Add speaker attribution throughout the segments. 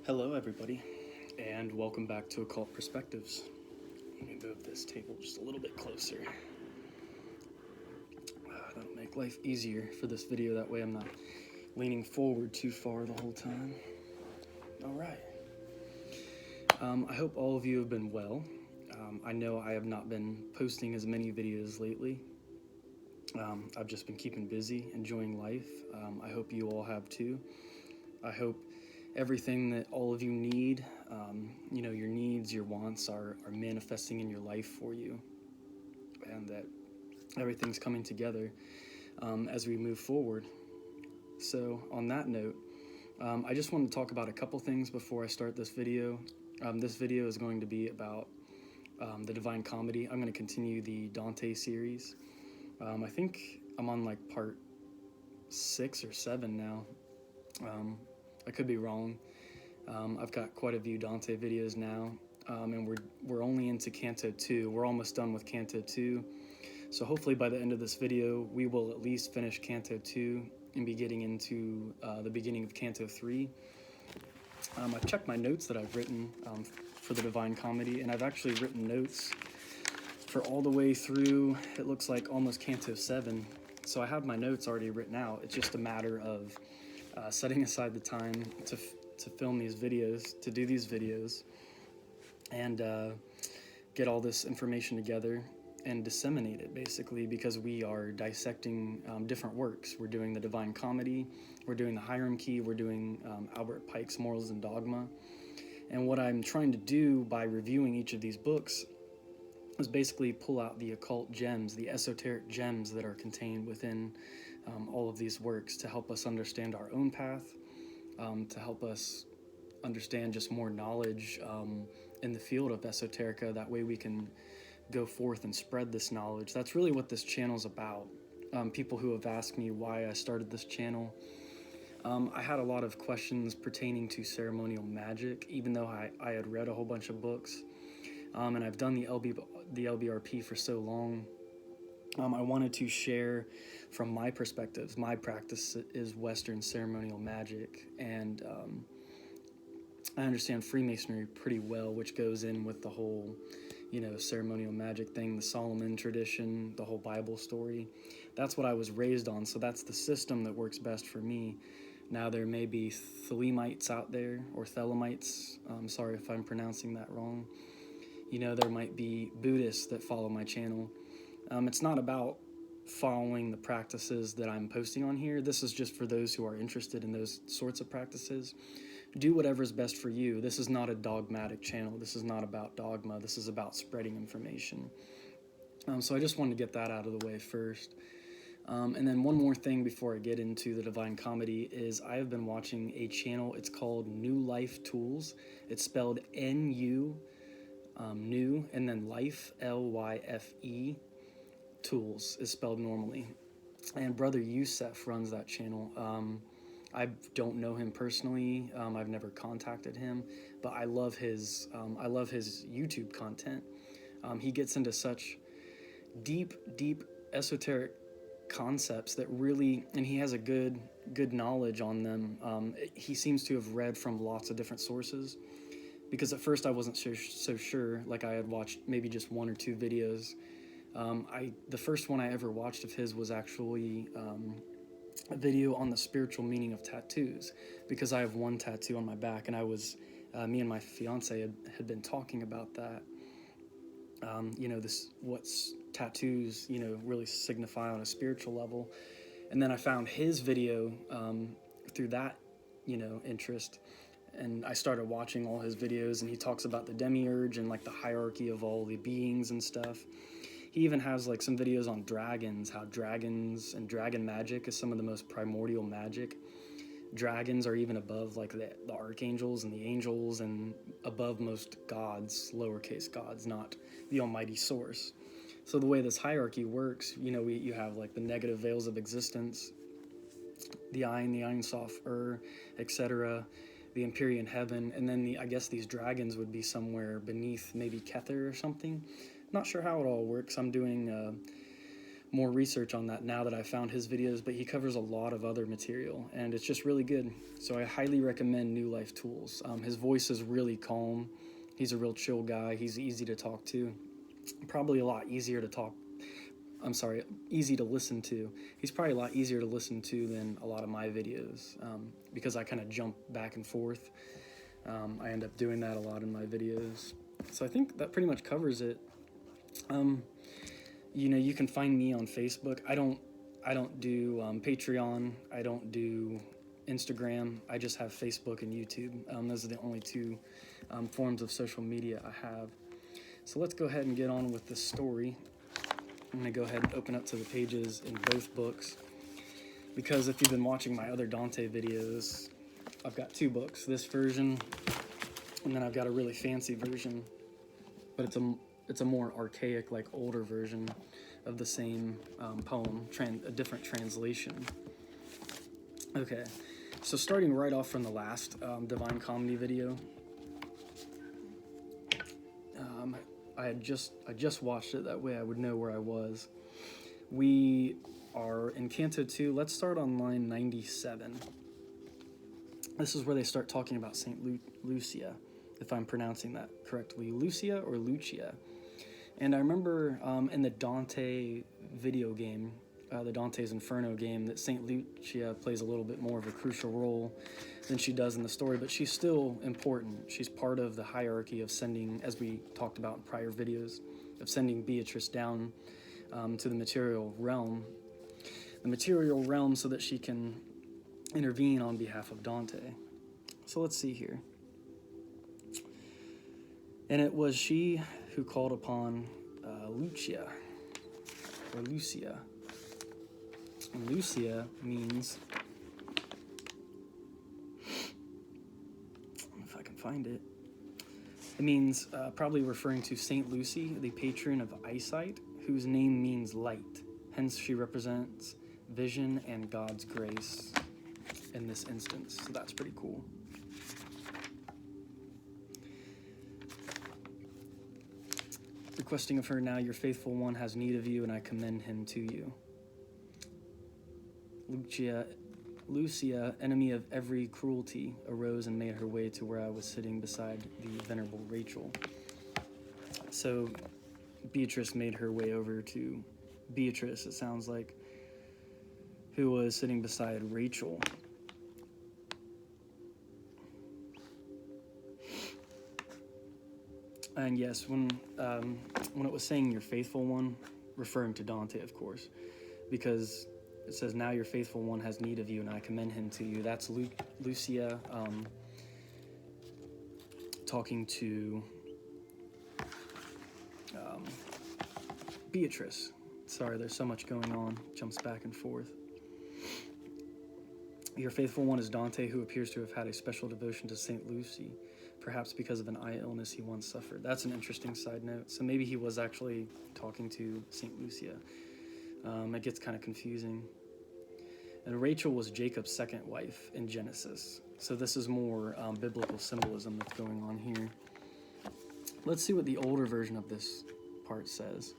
Speaker 1: Hello, everybody, and welcome back to Occult Perspectives. Let me move this table just a little bit closer. That'll make life easier for this video. That way I'm not leaning forward too far the whole time. All right. I hope all of you have been well. I know I have not been posting as many videos lately. I've just been keeping busy, enjoying life. I hope you all have too. I hope everything that all of you need, your needs, your wants are manifesting in your life for you, and that everything's coming together as we move forward. So on that note, I just want to talk about a couple things before I start this video. This video is going to be about the Divine Comedy. I'm going to continue the Dante series. I think I'm on like part 6 or 7 now. I could be wrong. I've got quite a few Dante videos now, and we're only into Canto 2. We're almost done with Canto 2. So hopefully by the end of this video, we will at least finish Canto 2 and be getting into the beginning of Canto 3. I've checked my notes that I've written for the Divine Comedy, and I've actually written notes for all the way through, it looks like almost Canto 7. So I have my notes already written out. It's just a matter of setting aside the time to film these videos, to do these videos, and get all this information together and disseminate it, basically, because we are dissecting different works. We're doing the Divine Comedy, we're doing the Hierarchy, we're doing Albert Pike's Morals and Dogma. And what I'm trying to do by reviewing each of these books is basically pull out the occult gems, the esoteric gems that are contained within all of these works to help us understand our own path, to help us understand just more knowledge in the field of esoterica. That way we can go forth and spread this knowledge. That's really what this channel is about. People who have asked me why I started this channel, I had a lot of questions pertaining to ceremonial magic, even though I had read a whole bunch of books, and I've done the LBRP for so long. I wanted to share from my perspectives. My practice is Western ceremonial magic, and I understand Freemasonry pretty well, which goes in with the whole, ceremonial magic thing, the Solomon tradition, the whole Bible story. That's what I was raised on, so that's the system that works best for me. Now, there may be Thelemites out there, or Thelemites. Sorry if I'm pronouncing that wrong. There might be Buddhists that follow my channel. It's not about following the practices that I'm posting on here. This is just for those who are interested in those sorts of practices. Do whatever is best for you. This is not a dogmatic channel. This is not about dogma. This is about spreading information. So I just wanted to get that out of the way first. And then one more thing before I get into the Divine Comedy is I have been watching a channel. It's called New Life Tools. It's spelled N-U, new, and then Life, L-Y-F-E. Tools is spelled normally, and Brother Youssef runs that channel. I don't know him personally. I've never contacted him, but I love his YouTube content. He gets into such deep esoteric concepts that really, and he has a good knowledge on them. He seems to have read from lots of different sources, because at first I wasn't so sure. Like, I had watched maybe just 1 or 2 videos. The first one I ever watched of his was actually a video on the spiritual meaning of tattoos, because I have one tattoo on my back, and me and my fiance had been talking about that. What's tattoos, really signify on a spiritual level. And then I found his video through that, interest, and I started watching all his videos, and he talks about the demiurge and like the hierarchy of all the beings and stuff. He even has like some videos on dragons, how dragons and dragon magic is some of the most primordial magic. Dragons are even above like the archangels and the angels, and above most gods, lowercase gods, not the almighty source. So the way this hierarchy works, you have like the negative veils of existence, the Ein Sof, etc., the Empyrean heaven, and then I guess these dragons would be somewhere beneath maybe Kether or something. Not sure how it all works. I'm doing more research on that now that I found his videos, but he covers a lot of other material, and it's just really good. So I highly recommend New Life Tools. His voice is really calm. He's a real chill guy. He's easy to talk to. Probably a lot easier to talk. Easy to listen to. He's probably a lot easier to listen to than a lot of my videos, because I kind of jump back and forth. I end up doing that a lot in my videos. So I think that pretty much covers it. You know, you can find me on Facebook. I don't do Patreon. I don't do Instagram. I just have Facebook and YouTube. Those are the only two forms of social media I have. So let's go ahead and get on with the story. I'm going to go ahead and open up to the pages in both books, because if you've been watching my other Dante videos, I've got two books, this version, and then I've got a really fancy version, but it's a more archaic, like older version of the same poem, a different translation. Okay, so starting right off from the last Divine Comedy video, I just watched it, that way I would know where I was. We are in Canto 2. Let's start on line 97. This is where they start talking about Saint Lucia, if I'm pronouncing that correctly. Lucia or Lucia. And I remember in the Dante video game, the Dante's Inferno game, that Saint Lucia plays a little bit more of a crucial role than she does in the story, but she's still important. She's part of the hierarchy of sending, as we talked about in prior videos, of sending Beatrice down to the material realm. The material realm so that she can intervene on behalf of Dante. So let's see here. And it was she who called upon Lucia, or Lucia. And Lucia means, if I can find it, it means probably referring to Saint Lucy, the patron of eyesight, whose name means light. Hence, she represents vision and God's grace in this instance. So that's pretty cool. Requesting of her now, your faithful one has need of you, and I commend him to you. Lucia, enemy of every cruelty, arose and made her way to where I was sitting beside the venerable Rachel. So Beatrice made her way over to Beatrice, it sounds like, who was sitting beside Rachel. And yes, when it was saying your faithful one, referring to Dante, of course, because it says, now your faithful one has need of you, and I commend him to you. That's Lucia talking to Beatrice. Sorry, there's so much going on. Jumps back and forth. Your faithful one is Dante, who appears to have had a special devotion to Saint Lucy, perhaps because of an eye illness he once suffered. That's an interesting side note. So maybe he was actually talking to Saint Lucia. It gets kind of confusing. And Rachel was Jacob's second wife in Genesis. So this is more biblical symbolism that's going on here. Let's see what the older version of this part says.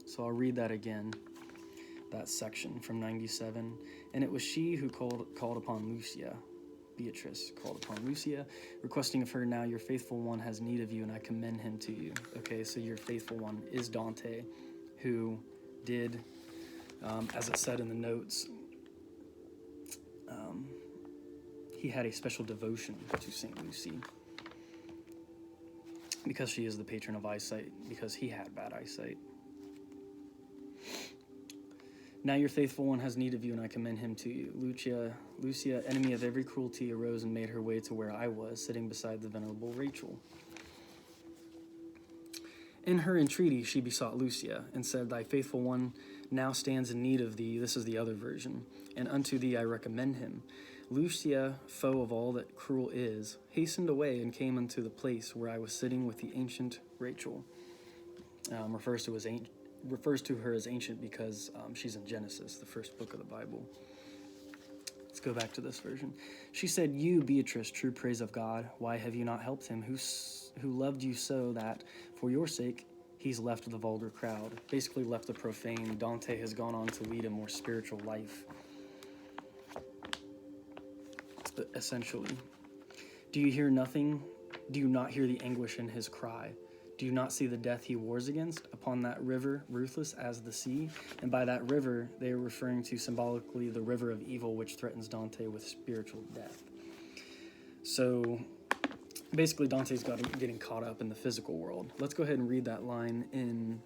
Speaker 1: So I'll read that again, that section from 97. And it was she who called upon Lucia. Beatrice called upon Lucia, requesting of her, now your faithful one has need of you, and I commend him to you. Okay, so your faithful one is Dante, who did, as it said in the notes, he had a special devotion to St. Lucy, because she is the patron of eyesight, because he had bad eyesight. Now your faithful one has need of you, and I commend him to you. Lucia, enemy of every cruelty, arose and made her way to where I was, sitting beside the venerable Rachel. In her entreaty, she besought Lucia, and said, thy faithful one now stands in need of thee. This is the other version. And unto thee I recommend him. Lucia, foe of all that cruel is, hastened away and came unto the place where I was sitting with the ancient Rachel. Refers to her as ancient because she's in Genesis, the first book of the Bible. Let's go back to this version. She said, you, Beatrice, true praise of God, why have you not helped him who loved you so that, for your sake, He's left the vulgar crowd, basically left the profane. Dante has gone on to lead a more spiritual life, essentially. Do you hear nothing? Do you not hear the anguish in his cry? Do you not see the death he wars against upon that river, ruthless as the sea? And by that river, they are referring to symbolically the river of evil, which threatens Dante with spiritual death. So basically, Dante's getting caught up in the physical world. Let's go ahead and read that line in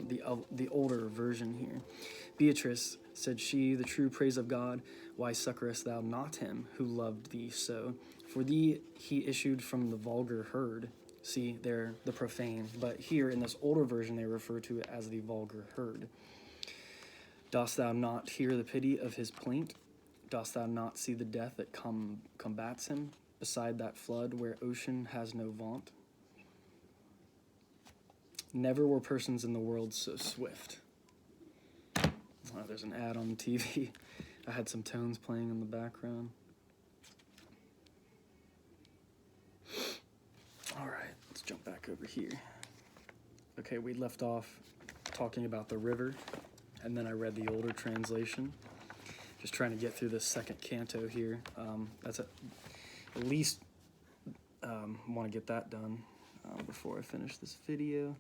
Speaker 1: the older version here. Beatrice, said she, the true praise of God, why succorest thou not him who loved thee so? For thee he issued from the vulgar herd. See, they're the profane, but here in this older version they refer to it as the vulgar herd. Dost thou not hear the pity of his plaint? Dost thou not see the death that combats him beside that flood where ocean has no vaunt? Never were persons in the world so swift. Oh, there's an ad on the TV. I had some tones playing in the background. All right, let's jump back over here. Okay, we left off talking about the river, and then I read the older translation. Just trying to get through this second canto here. At least want to get that done before I finish this video.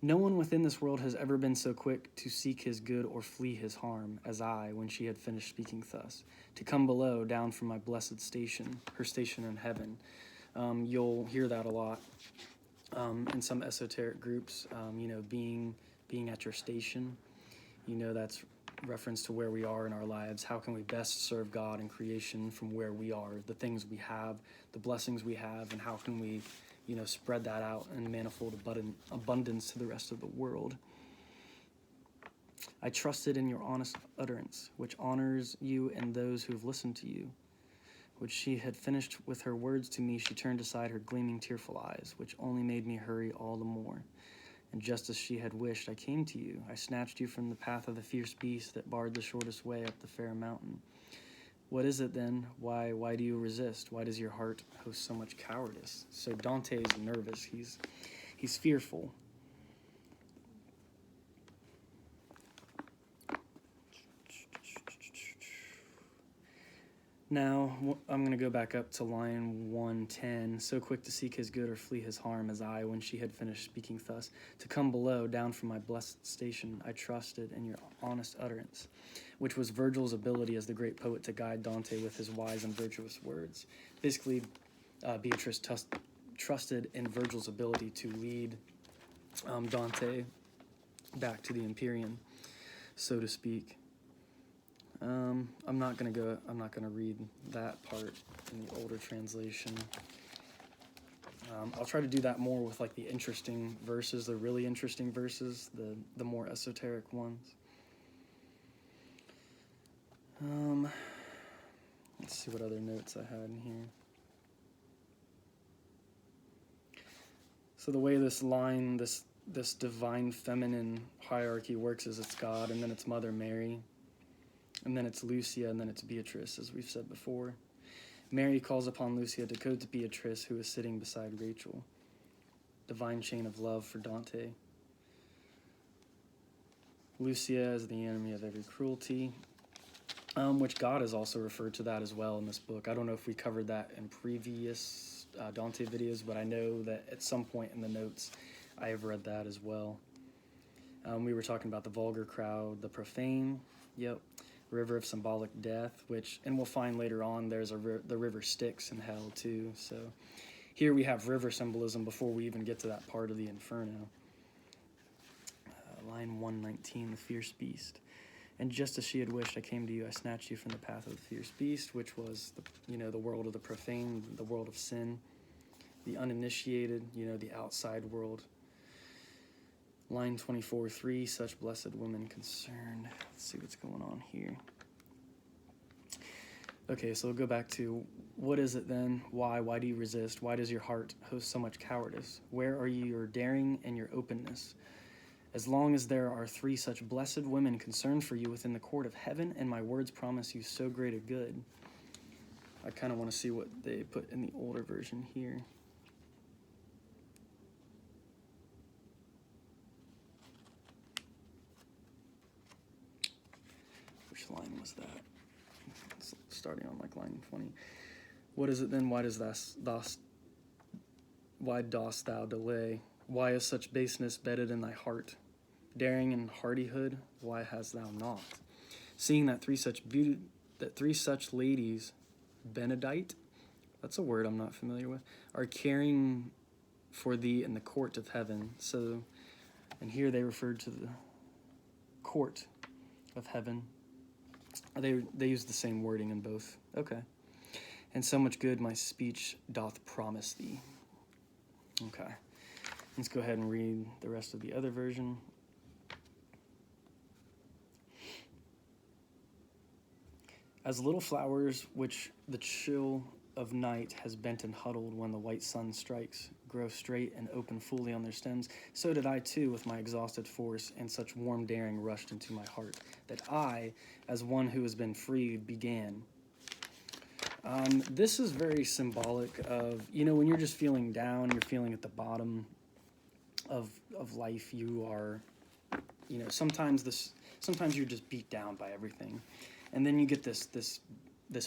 Speaker 1: No one within this world has ever been so quick to seek his good or flee his harm as I, when she had finished speaking thus, to come below, down from my blessed station, her station in heaven. You'll hear that a lot in some esoteric groups, being at your station. That's reference to where we are in our lives. How can we best serve God in creation from where we are, the things we have, the blessings we have, and how can we spread that out in manifold abundance to the rest of the world. I trusted in your honest utterance, which honors you and those who have listened to you. When she had finished with her words to me, she turned aside her gleaming tearful eyes, which only made me hurry all the more. And just as she had wished, I came to you. I snatched you from the path of the fierce beast that barred the shortest way up the fair mountain. What is it then? Why do you resist? Why does your heart host so much cowardice? So Dante is nervous. He's fearful. Now, I'm going to go back up to line 110. So quick to seek his good or flee his harm as I, when she had finished speaking thus, to come below, down from my blessed station, I trusted in your honest utterance, which was Virgil's ability as the great poet to guide Dante with his wise and virtuous words. Basically, Beatrice trusted in Virgil's ability to lead Dante back to the Empyrean, so to speak. I'm not gonna read that part in the older translation. I'll try to do that more with like the interesting verses, the really interesting verses, the more esoteric ones. Let's see what other notes I had in here. So the way this line, this divine feminine hierarchy works is it's God, and then it's Mother Mary, and then it's Lucia, and then it's Beatrice, as we've said before. Mary calls upon Lucia to go to Beatrice, who is sitting beside Rachel. Divine chain of love for Dante. Lucia is the enemy of every cruelty, which God has also referred to that as well in this book. I don't know if we covered that in previous Dante videos, but I know that at some point in the notes I have read that as well. We were talking about the vulgar crowd, the profane, river of symbolic death, and we'll find later on there's the river Styx in hell too. So here we have river symbolism before we even get to that part of the Inferno. Line 119, the fierce beast. And just as she had wished, I came to you, I snatched you from the path of the fierce beast, which was the world of the profane, the world of sin, the uninitiated, the outside world. Line 24:3, such blessed women concerned. Let's see what's going on here. Okay, so we'll go back to, what is it then? Why do you resist? Why does your heart host so much cowardice? Where are your daring and your openness? As long as there are 3 such blessed women concerned for you within the court of heaven, and my words promise you so great a good. I kind of want to see what they put in the older version here. was that? It's starting on like line 20. What is it then? Why dost thou delay? Why is such baseness bedded in thy heart? Daring and hardihood, why hast thou not? Seeing that three such ladies, benedict, that's a word I'm not familiar with, are caring for thee in the court of heaven. So, and here they referred to the court of heaven. They use the same wording in both. Okay. And so much good my speech doth promise thee. Okay. Let's go ahead and read the rest of the other version. As little flowers which the chill of night has bent and huddled when the white sun strikes, grow straight and open fully on their stems, so did I too with my exhausted force, and such warm daring rushed into my heart, that I, as one who has been freed, began. This is very symbolic of, when you're just feeling down, you're feeling at the bottom of life, you are, sometimes you're just beat down by everything. And then you get this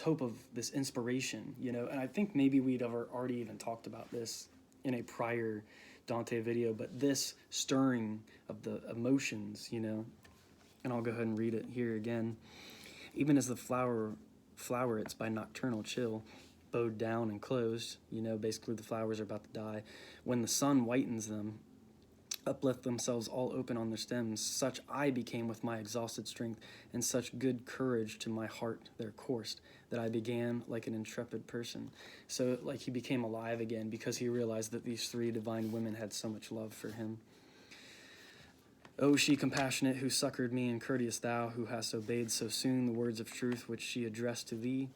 Speaker 1: hope of this inspiration, and I think maybe we'd already even talked about this in a prior Dante video, but this stirring of the emotions, and I'll go ahead and read it here again. Even as the flowerets by nocturnal chill, bowed down and closed, basically the flowers are about to die, when the sun whitens them, uplift themselves all open on their stems, such I became with my exhausted strength, and such good courage to my heart there coursed, that I began like an intrepid person. So like he became alive again because he realized that these three divine women had so much love for him. O she compassionate who succored me, and courteous thou who hast obeyed so soon the words of truth which she addressed to thee.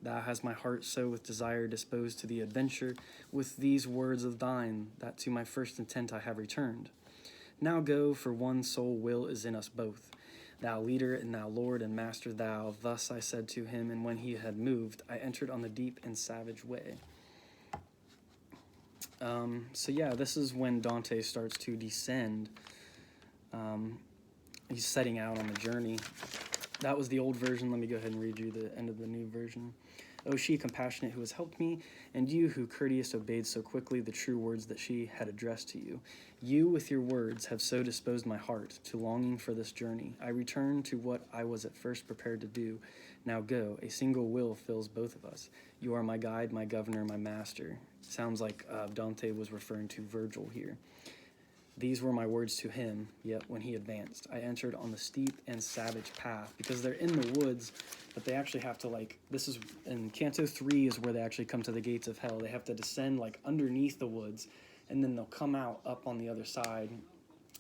Speaker 1: Thou hast my heart so with desire disposed to the adventure with these words of thine, that to my first intent I have returned. Now go, for one sole will is in us both. Thou leader, and thou Lord and Master thou, thus I said to him, and when he had moved, I entered on the deep and savage way. So yeah, this is when Dante starts to descend. He's setting out on the journey. That was the old version. Let me go ahead and read you the end of the new version. O she compassionate who has helped me, and you who courteous obeyed so quickly the true words that she had addressed to you. You with your words have so disposed my heart to longing for this journey. I return to what I was at first prepared to do. Now go, a single will fills both of us. You are my guide, my governor, my master. Sounds like Dante was referring to Virgil here. These were my words to him, yet when he advanced, I entered on the steep and savage path, because they're in the woods, but they actually have to, this is, in Canto 3 is where they actually come to the gates of hell. They have to descend, underneath the woods, and then they'll come out up on the other side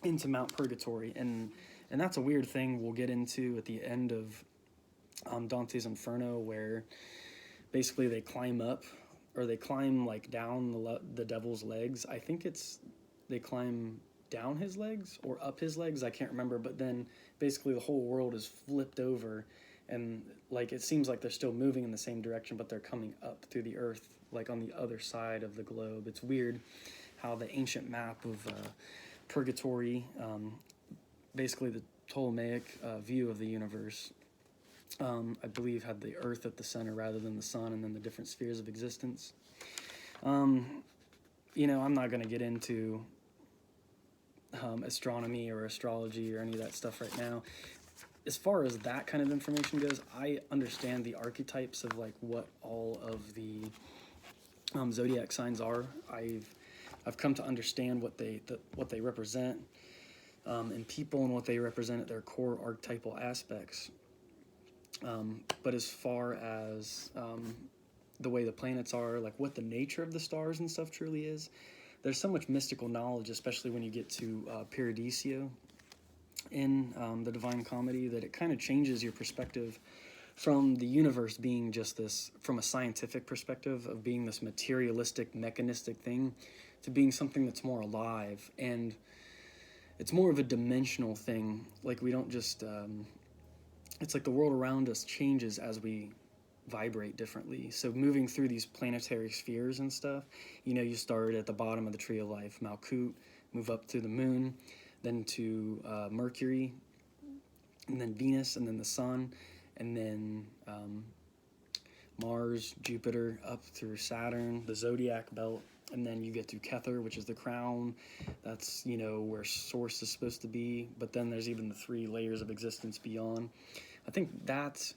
Speaker 1: into Mount Purgatory, and that's a weird thing we'll get into at the end of Dante's Inferno, where basically they climb up, or they climb, down the devil's legs. I think they climb down his legs or up his legs, I can't remember, but then basically the whole world is flipped over, and it seems like they're still moving in the same direction, but they're coming up through the earth, on the other side of the globe. It's weird how the ancient map of Purgatory, basically the Ptolemaic view of the universe, I believe had the earth at the center rather than the sun, and then the different spheres of existence. I'm not going to get into astronomy or astrology or any of that stuff right now. As far as that kind of information goes, I understand the archetypes of what all of the zodiac signs are. I've come to understand what they represent in people, and what they represent at their core archetypal aspects. But as far as the way the planets are, what the nature of the stars and stuff truly is, there's so much mystical knowledge, especially when you get to Paradiso in the Divine Comedy, that it kind of changes your perspective from the universe being just this, from a scientific perspective, of being this materialistic, mechanistic thing, to being something that's more alive, and it's more of a dimensional thing. We don't just, it's like the world around us changes as we vibrate differently. So moving through these planetary spheres and stuff, you start at the bottom of the tree of life, Malkut, move up to the moon, then to Mercury, and then Venus, and then the sun, and then Mars, Jupiter, up through Saturn, the zodiac belt, and then you get to Kether, which is the crown. That's, you know, where Source is supposed to be, but then there's even the 3 layers of existence beyond. I think that's,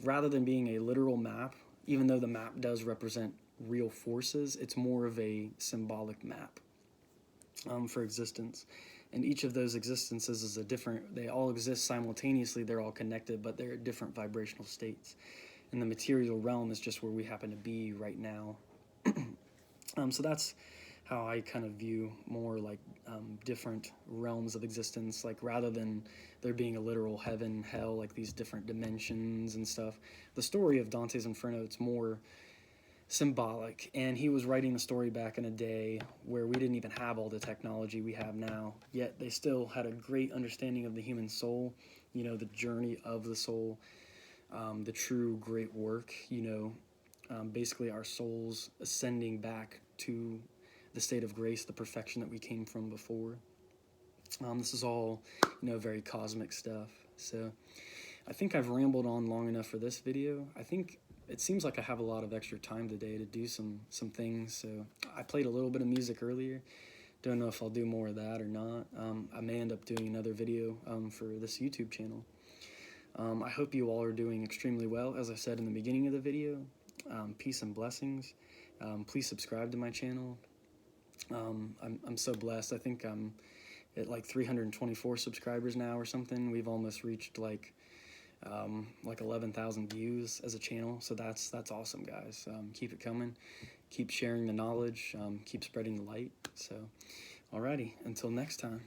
Speaker 1: rather than being a literal map, even though the map does represent real forces, it's more of a symbolic map for existence. And each of those existences is a different, they all exist simultaneously, they're all connected, but they're at different vibrational states. And the material realm is just where we happen to be right now. So that's how I kind of view more like different realms of existence, like rather than there being a literal heaven, hell, like these different dimensions and stuff. The story of Dante's Inferno, it's more symbolic, and he was writing the story back in a day where we didn't even have all the technology we have now, yet they still had a great understanding of the human soul, you know, the journey of the soul, the true great work, you know, basically our souls ascending back to the state of grace, the perfection that we came from before. This is all, you know, very cosmic stuff. So I think I've rambled on long enough for this video. I think it seems like I have a lot of extra time today to do some things. So I played a little bit of music earlier. Don't know if I'll do more of that or not. I may end up doing another video for this YouTube channel. I hope you all are doing extremely well. As I said in the beginning of the video, peace and blessings. Please subscribe to my channel. I'm so blessed. I think I'm at like 324 subscribers now or something. We've almost reached like 11,000 views as a channel. So that's awesome, guys. Keep it coming. Keep sharing the knowledge. Keep spreading the light. So, alrighty. Until next time.